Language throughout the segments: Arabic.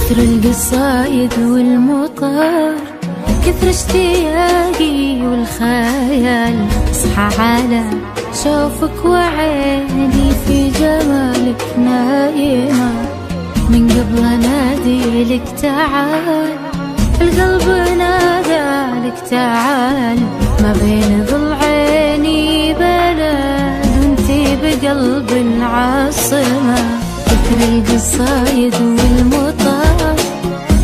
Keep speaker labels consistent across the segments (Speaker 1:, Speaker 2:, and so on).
Speaker 1: كثر القصايد والمطار، كثر اشتياقي والخيال، اصحى على شوفك وعيني في جمالك نايمة. من قبل انادي لك تعال، القلب نادى لك تعال، ما بين ضلعيني بلد وانتي بقلب العاصمة. كثر القصايد والمطار،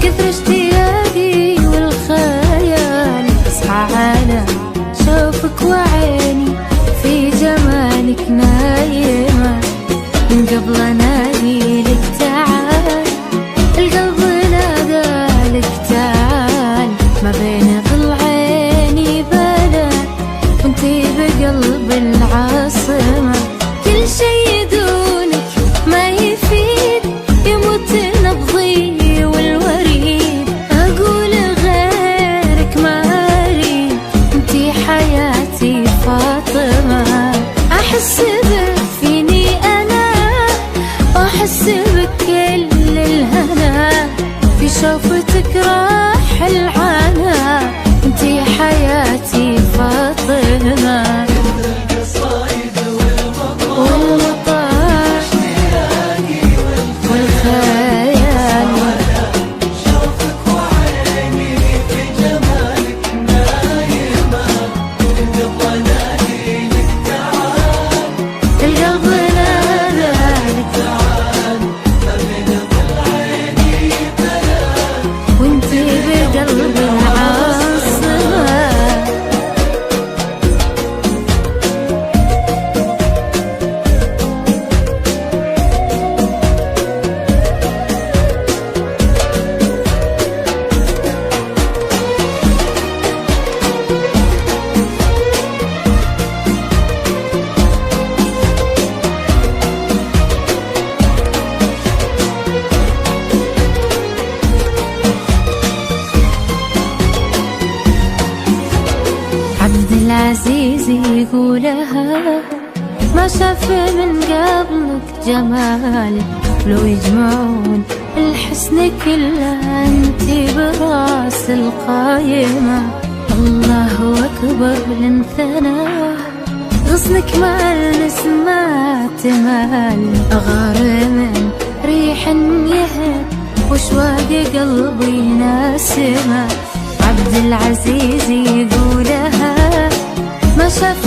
Speaker 1: كثر اشتياقي والخيال، اصحى على شوفك وعيني في جمالك نايمة. من قبل انادي لك تعال، القلب نادى لك تعال، ما بين ضلعيني بلد وانتي بقلب العاصمة. كل شي دونك ما يفيد، يموت نبضي والوريد، اقول غيرك ما اريد، انتي حياتي فاطمة. احس بك فيني انا، واحس بكل الهنا، في شوفتك راح العنا، انتي حياتي فاطمة. عبد العزيز يقولها، ما شاف من قبلك جمال، لو يجمعون الحسن كله انتي براس القايمة. الله اكبر لنثنى، غصنك مع النسمات تمال، اغار من ريح يهب واشواق قلبي ناسمة. عبد العزيز يقولها، ما شاف